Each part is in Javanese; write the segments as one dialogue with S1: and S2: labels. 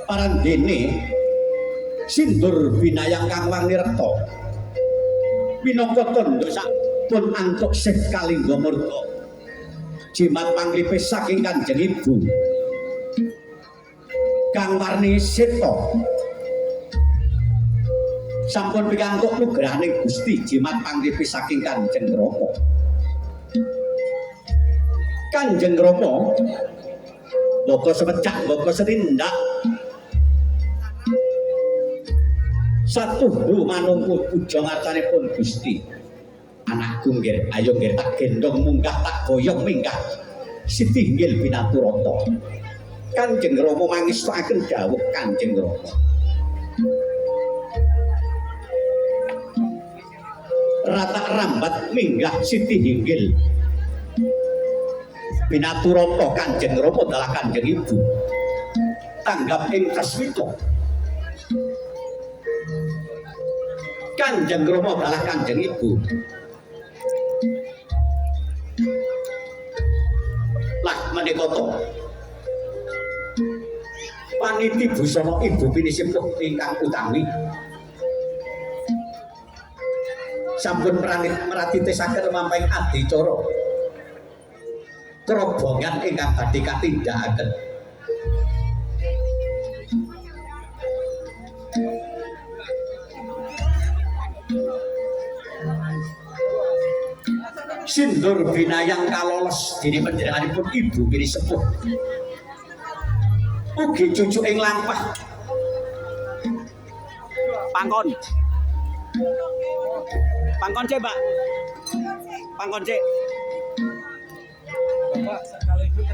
S1: Parandene sindur binayang kang warni reta minangka tandha sampun antuk sih kalingga murka jimat panglipis saking Kanjeng Ibu kang warni seta sampun pikantuk nugrahaning Gusti jimat panglipis saking Kanjeng Rama. Kanjeng Rama baka semecak baka setindak satuhu manungku puja ngarsanipun Gusti. Anakku nggih ayo nggih tak gendong munggah tak boyong minggah siti inggil pinaturata. Kanjeng Rama mangestaken dawuh Kanjeng Rama. Rata rambat minggah siti inggil pinaturata Kanjeng Rama dalah Kanjeng Ibu. Tanggap ing kasmita. Kanjeng Rama dalah Kanjeng Ibu. Lah menika to. Paniti busana Ibu Pinisepuh ingkang utami. Sampun meratitesaken mamping adicara. Kerobongan ingkang badhe katindakaken. Sindur binayang kalolos dene panjenenganipun Ibu Pinisepuh. Ugi cucuk ing lampah. Pangkon. Pangkon cek, Pak. Pangkon cek.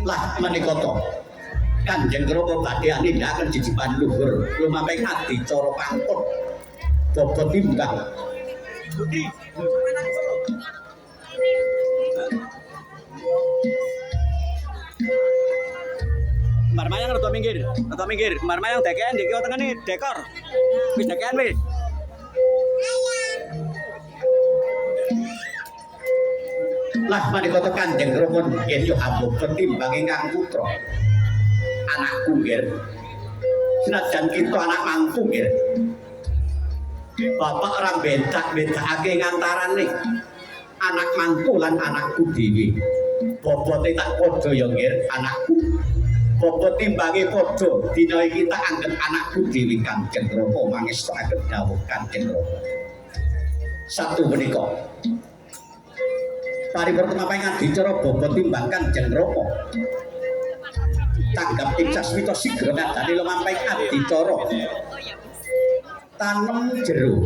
S1: Lah menika to. Kanjeng Rama badhe nindakaken jijipan luhur lumamping adicara pangkon. Bobot timbang. Budi. Marmayang rada minggir. Marmayang dekean di kiwa tengene dekor. Wis dekean wis. Lah menika to Kanjeng Rama nggih yo ambok timbang ingkang putra. Anakku nggih. Senajan kita anak mangku nggih. Bapak ora bedak-bedakake ngantarane anak mangku lan anakku dhewe. Bobote tak padha ya nggih anakku. Bobot timbange padha dina iki tak anggap anakku dhewe Kanjeng Rama mangestaken dawuh Kanjeng Rama. Satu menika paripurna mamping adicara bobot timbang Kanjeng Rama. Tanggap ing sasmita sigra ngadani lumamping adicara tanem jero.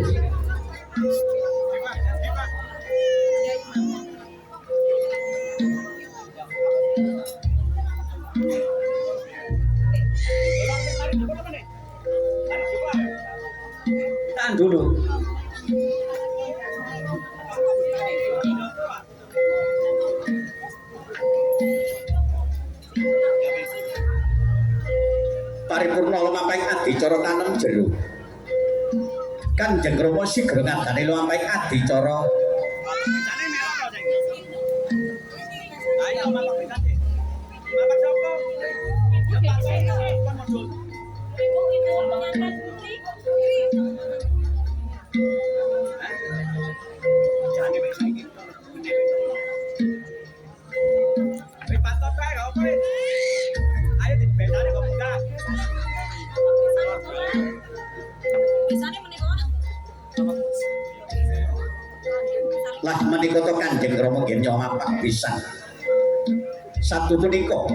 S1: Tahan dulu. Paripurna lumamping adicara tanem jero. Kanjeng Rama sigra ngadani lumamping adicara lah menika to Kanjeng Rama nggih nyomapak pisan. Satu punika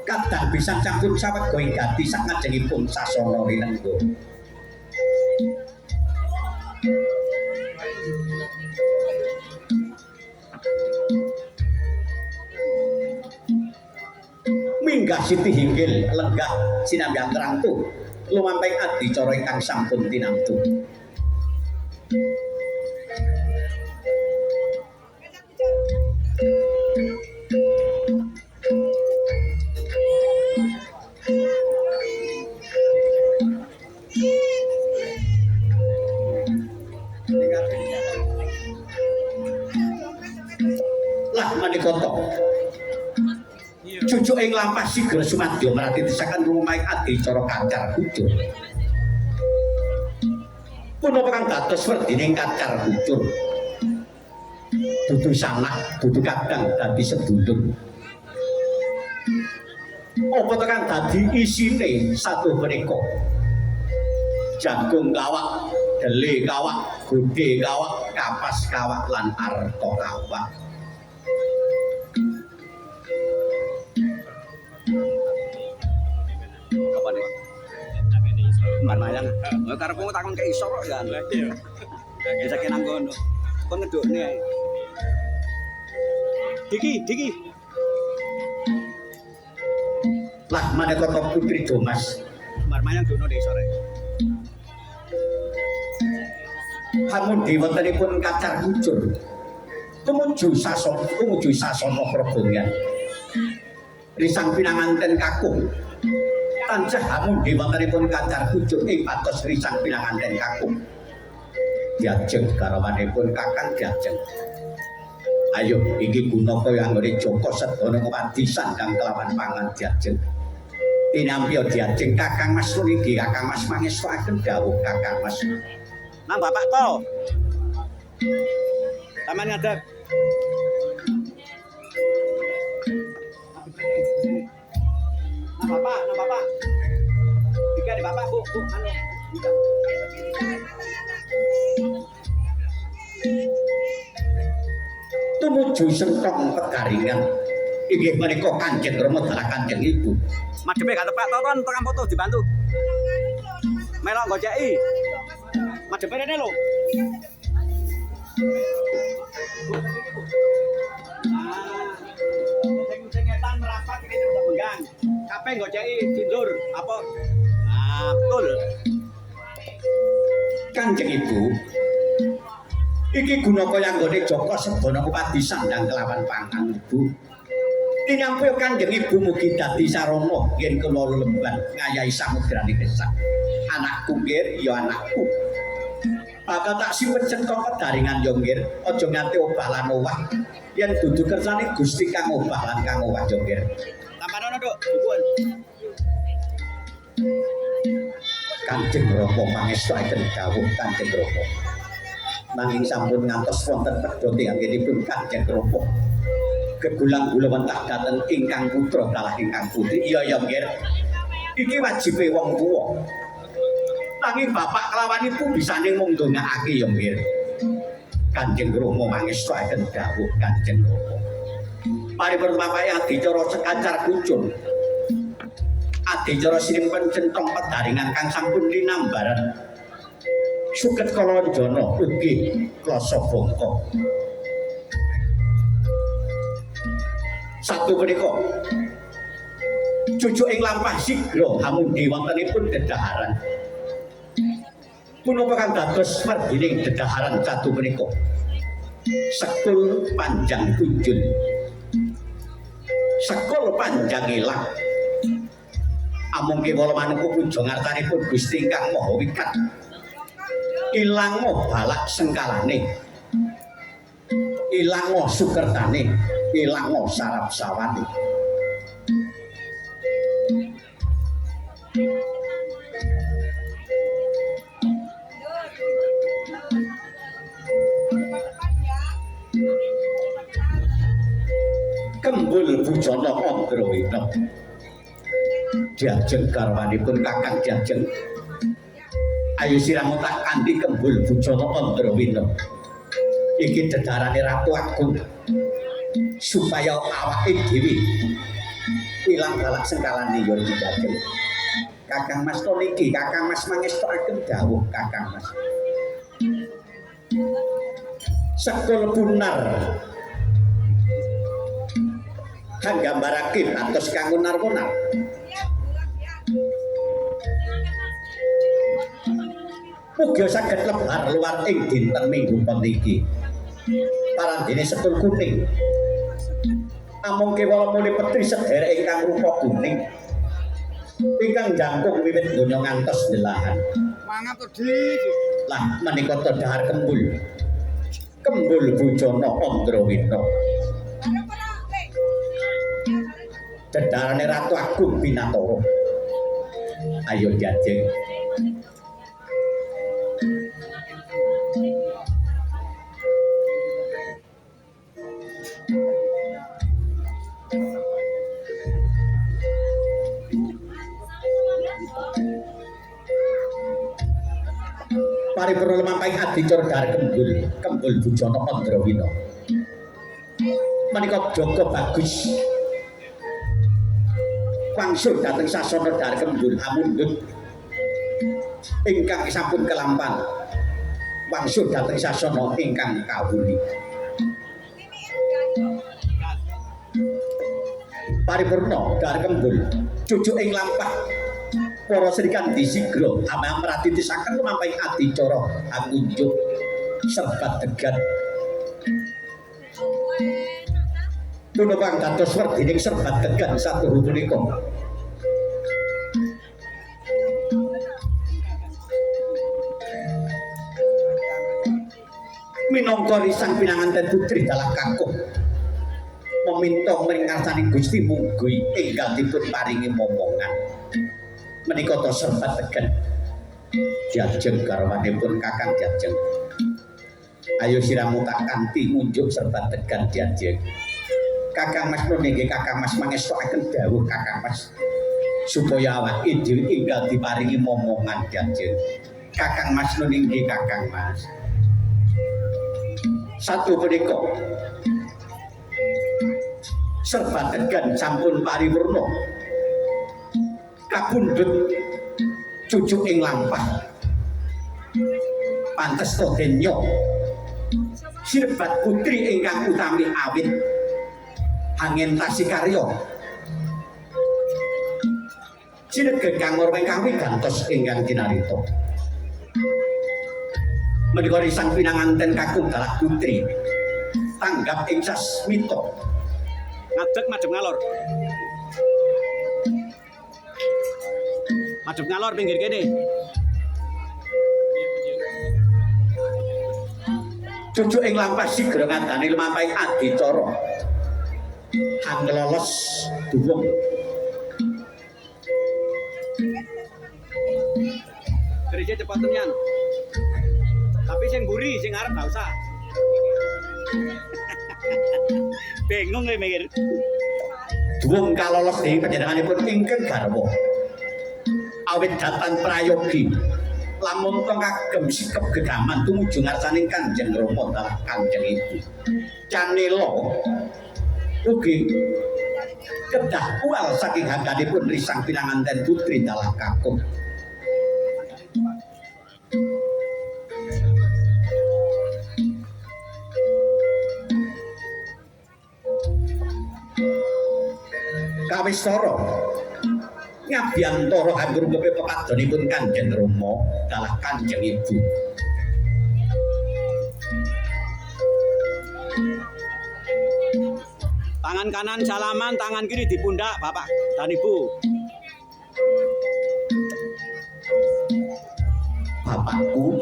S1: kadang pisan campur sawet going gati sak ngajengipun sasana rinengga. Minggah siti hinggil lenggah sinambyang terangtu lumamping adicara ingkang sampun tinamtu. Lah menika to cucuk ing lampah sigra sumadya marang desakan rumahing adicara kacar kucur. Punapa kang dados werdining kacar kucur? Dudu sanak, dudu kadang dadi sedulur. Apa tekan dadi isine satu menika? Jagung kawak, dele kawak, godhe kawak, kapas kawak lan arta kawak. Apa nih? Marmayang. Karepmu takon ke isor kok ya. Iya. Bisa kenang ngono. Kon ngedukne ae. Diki. Lah maneka putri Domas. Marmayang dono dek sore. Hamun diwontenipun kacar kucur. Tumuju sasana krobongan. Risang pinanganten kakung. Tansah hamun diwontenipun kacar kucur ing patos risang pinanganten kakung. Diajeng garwanipun Kakang diajeng. Ayo iki guna kaya anggone Joko sedana ngopadi sandang kelawan pangan diajeng. Tinampi diajeng Kakang Mas niki Kakang Mas mangestuaken dawuh Kakang Mas. Nang Bapak to. Taman ngadeg. Nang Bapak. Dika di Bapak, Bu, anu. Tumuju sentong pegaringan. Inggih menika Kanjeng Rama dalah Kanjeng Ibu. Madhepe gak tepak to, Ton, tukang foto dibantu. Melok gojeki. Madhepe rene lho. Sing etan merapat iki udah menggang. Kabeh gojeki dindur apa? Ah, betul. Kanjeng Ibu. Iki guna kaya anggone Joko sedana upadi sandang kelawan pangan Ibu. Tinampi Kanjeng Ibu mugi dadi sarana yen kula lemban ngayahi samudraning gesang. Anakku nggih ya anakku. Bakal tak simpen cengkok pedaringan yo nggih, aja nganti obah lan owah. Yen dudu kersane Gusti kang obah lan kang owah yo nggih. Tampanono, Duk, bukuan. Kanjeng Rama pangestuaken dawuh Kanjeng Rama. Nanging sampun ngantos wonten pedhote anggenipun Kanjeng Rama. Gegulang-gulawan tak daten ingkang putra kalah ingkang putri. Iya nggih. Iki wajibe wong tuwa. Nanging bapak kelawan ibu bisane mung ndongakake ya nggih. Kanjeng Rama mangestuaken dawuh Kanjeng Rama. Paripun bapake adicara sekacar kucur. Adicara sinimpen centong pedaringan kang sampun linambaran. Suket Kalanjana ugi klasa bangka. Satu menika cucuk ing lampah sigra hamundi wontenipun dedaharan. Punapa kang dados werdining dedaharan satu menika? Sekul panjang kunjul. Sekul panjang ilang. Amung kewala manungku puja ngartanipun Gusti ingkang Maha Wikat. Ilang balak sengkalane. Ilang sukertane. Ilang sarap sawane. Kembul bujana Andrawina. Diajeng garwanipun Kakang diajeng. Ayo siramu tak kanthi kembul bujana Andrawina. Iki dedarane Ratu Agung. Supaya awake dhewe ilang galak sengkalane yo diajeng. Kakang Mas niki, Kakang Mas mangestuaken dawuh Kakang Mas. Sekul punar kang gambarake patos kang unar-unar. Mugi saged lebar luar ing dinten Minggu puniki. Parandene sekul kuning. Amung kewala muli petri sederek ingkang rupa kuning. Ingkang jangkung wiwit donya ngantos delahan. Mangat to, Dik. Lah menika dahar kembul. Kembul bujana Andrawina. Dedarane Ratu Agung Binatara. Ayo Jajeng. Paripurna lemampahing adicara Dar Kembul Bujana Pandrawina. Menika Joko Bagus wangsul dhateng sasana Dar Kembul amundhut ingkang sampun kelampan wangsul dhateng sasana ingkang kawuli. Paripurna Dar Kembul cucuk ing lampah para Srikan disigra amang mratitisaken lumampahing adicara angunjuk serbat degan. Tunupang dados werdining serbat degan satuhu punika. Minangka risang pinanganten putri dalah kakung meminta mringarsani Gusti mugi enggal dipun paringi momongan. Menika to serbat tegen Jajeng garwanipun Kakang Jajeng. Ayo siramu tak kanthi unjuk serbat tegan Jajeng. Kakang Mas nun nggih Kakang Mas mangestokaken dawuh Kakang Mas supaya awake dhewe enggal diparingi momongan Jajeng. Kakang Mas nun nggih Kakang Mas. Satu punika serbat tegan sampun paripurna kapundhut cucuk ing lampah pantes to denya sirbat putri ingkang utami awit angentasi karya sinegeng kang ingkang wigantos ingkang kinarita menika risang pinanganten kakung dalah putri tanggap ing sasmita ngadeg madhep ngalor. Madhep ngalor pinggir kene. Cucuk ing lampah sigra ngandani lumampahing adicara. Anglelos duwung. Gereja cepat tenyan. Tapi sing mburi sing arep gak usah. Bingung mikir. Duwung kalolos dening panjenenganipun ingkang garwa. Awit datan prayogi lamun to kagem sikep gegaman tumuju ngarsaning Kanjeng Rama dalah Kanjeng Ibu. Canela ugi kedah kual saking handhanipun risang pinanganten putri dalah kakung. Kawistara ngabyantara kanggo ngrepe pepadonipun Kanjeng Rama dalah Kanjeng Ibu. Tangan kanan salaman, tangan kiri di pundak Bapak dan Ibu. Bapakku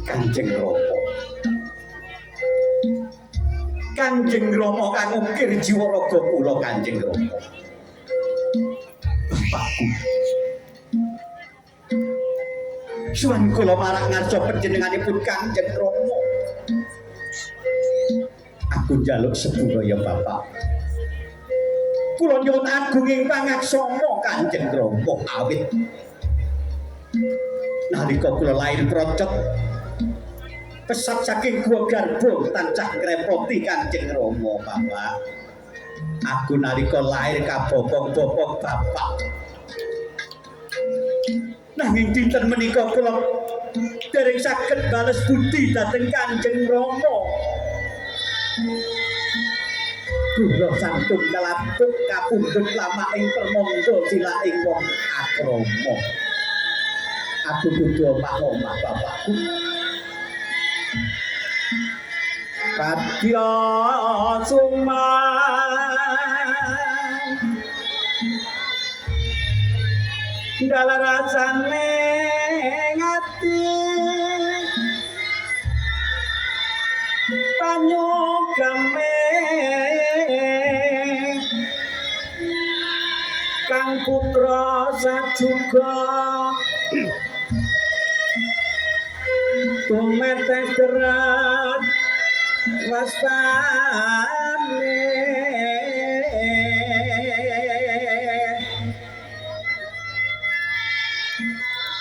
S1: Kanjeng Rama. Kanjeng Rama kang ukir jiwa raga kula Kanjeng Rama. Bapakku. Suwan kula marang ngarsa panjenenganipun Kanjeng Rama. Aku njaluk sepura ya Bapak. Kula nyuwun agunging pangaksana Kanjeng Rama awit nalika kula lair procot pesat saking gua garbo tancah ngrepoti Kanjeng Rama Bapak. Aku nalika lair kabobong-bobong Bapak. Nanging dinten menika kula dereng saged bales budi dhateng Kanjeng Rama. Kula santun kalapuk kapundhut lama ing permangga sila ing wong akrama. Aku kudu omah-omah Bapakku. Kadya suman dalah rasane ngati panyogame kang putra sajuga tumetes derat wastane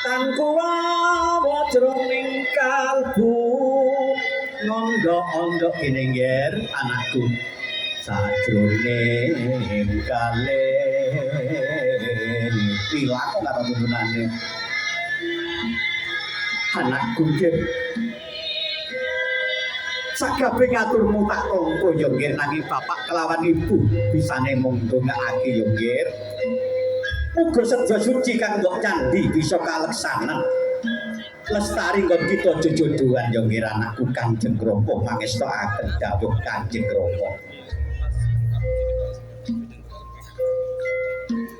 S1: tan kuwawa jroning kalbu ngondok-ondok kene ngger anakku sajroning kalen ilang karo tuntunane anakku nggih sakabeh ngaturmu tak tampa ya nggih nanging bapak kelawan ibu bisane mung ndongakake ya nggih muga sedya suci kang mbok candhi bisa kaleksanan lestari nggon kita jojodohan ya nggih anakku Kanjeng Rama pangestakaken dawuh Kanjeng Rama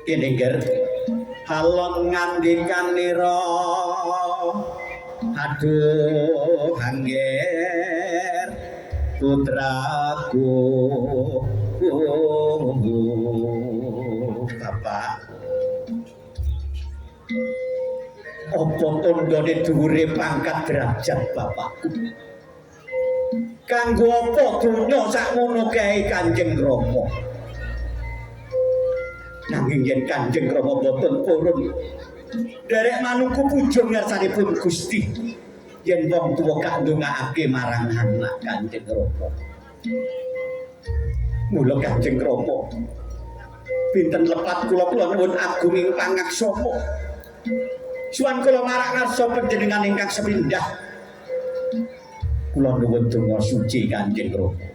S1: kene nggih halon ngandikanira aduh angger putraku bapak apa tandane dhuwure pangkat derajat bapakku kanggo apa donya sakmono kae Kanjeng Rama nanging yen Kanjeng Rama boten purun derek manungku pujo ngarsanipun Gusti yen wong tuwa gak ndongakake marang anak Kanjeng Rama mula Kanjeng Rama pinten lepat kula nuwun agunging pangaksama suwan kula marang ngarsa panjenengan ingkang sepindhah kula nuwun donga suci Kanjeng Rama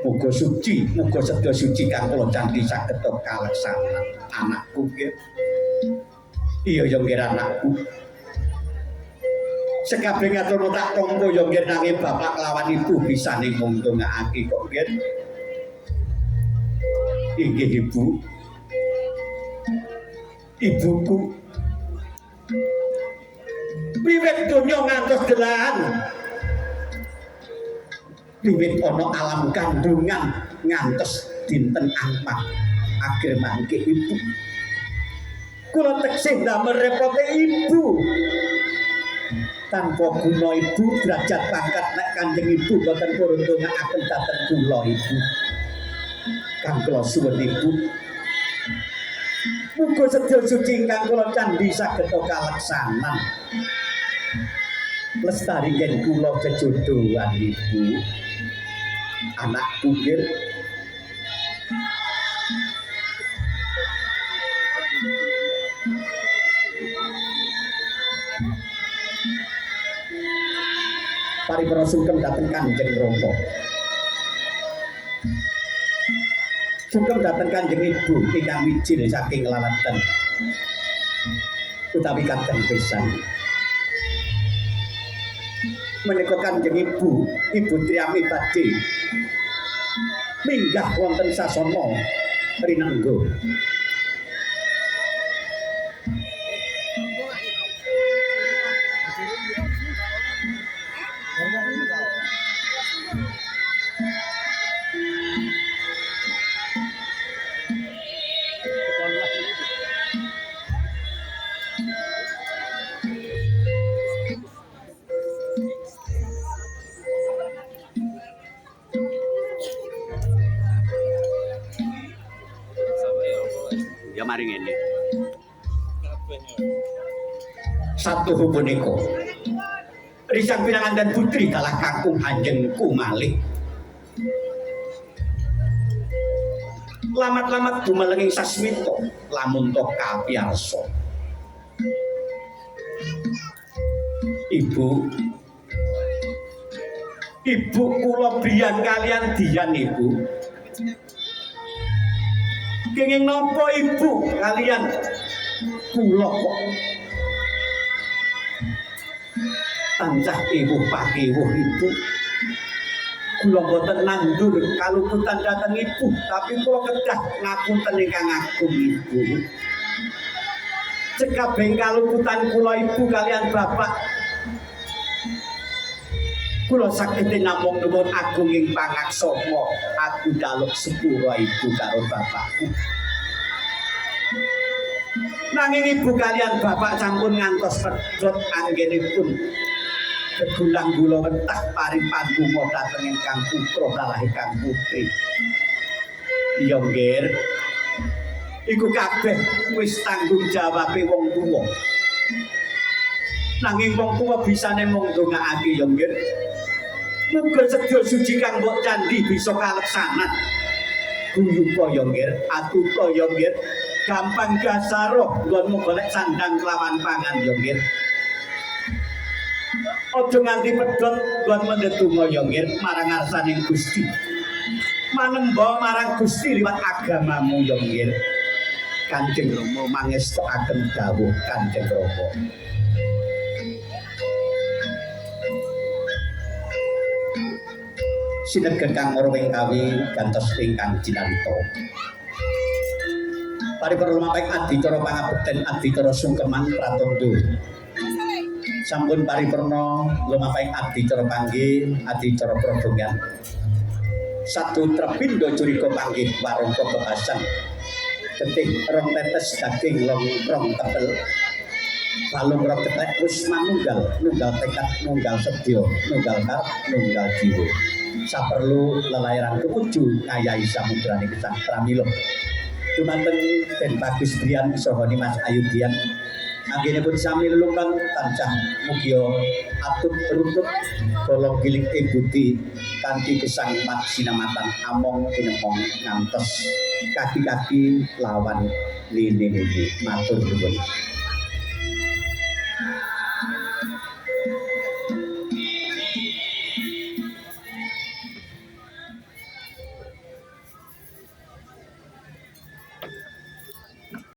S1: muga suci muga sedya suci kang kula candhi saged kaleksanan anakku nggih iya ya nggih anakku sekabeh ngatur tak tampa ya nggih nanging bapak lawan ibu bisane mung ndongakake kok nggih inggih ibu ibuku wiwit donya ngantos delahan wiwit ana alam kandungan ngantos dinten ampah akhir mangke ibu kula teksih damel repote ibu tanpa guna ibu derajat pangkat nek Kanjeng ibu boten purun ndongakaken dhateng kula ibu kang kula suwun ibu muga sedya suci ingkang kula candhi saged kaleksanan lestari yen kula kejodohan ibu anakku nggih paripurna sungkem dhateng Kanjeng Rama sungkem dhateng Kanjeng Ibu ingkang wijil saking lalaten utawi kadang pisan menika Kanjeng Ibu Ibu Triami badhe minggah wonten sasana rinengga ya maring ini satu punika risang pinangan dan putri kalah kakung anjengku malih lamat-lamat dumalenging sasmita lamun to kapiyarsa ibu kula briyan kalian diyan ibu kenging napa ibu kalian kula kok tansah ibu pakiwuh ibu kula boten nandur kaluputan dhateng ibu tapi kula kedah ngapunten ingkang agung ibu sekabeh kaluputan kula ibu kalian bapak kula saged namung nuwun agunging pangaksama aku daluk sepura ibu karo bapakku Nanging ibu kalian bapak sampun ngantos pedhot anggenipun kegulang gula mentah paring pandonga dhateng ingkang putra kalah ingkang putri. Iya nggih. Iku kabeh wis tanggung jawabe wong tuwa. Nanging wong tuwa bisane mung ndongaake ya nggih. Muga sedya suci kang mbok candhi bisa kaleksanan. Guyupa ya nggih, atuta ya nggih. Gampang gasaro nggonmu golek sandang kelawan pangan ya nggih. Aja nganti pedhot nggon mendedonga ya nggih marang ngarsaning Gusti. Manemba marang Gusti liwat agamamu ya nggih. Kanjeng Rama mangestokaken dawuh Kanjeng Rama. Sinegen kang marang kawi gantos ingkang cinarita. Paripurna lumampahing adicara pangabekten adicara sungkeman pratandha. Sampun paripurna lumampahing adicara panggih adicara prodongan. Satu trepindo curiga panggih warangka kebasan. Ketik rong tetes daging rong tebel. Balung rong ketek wis manunggal, nunggal tekad, nunggal sedya, nunggal karep, nunggal jiwa. Saperlu lelayaran kepuju ngayahi samudraning gesang pramila. Dumateng Den Bagus Brian saha Mas Ayudian anggenipun sami lelungkang tansah mugia atut runtut kala giling budi kanthi gesang sinamatan among tinempong ngantos kaki-kaki lawan lini matur nuwun.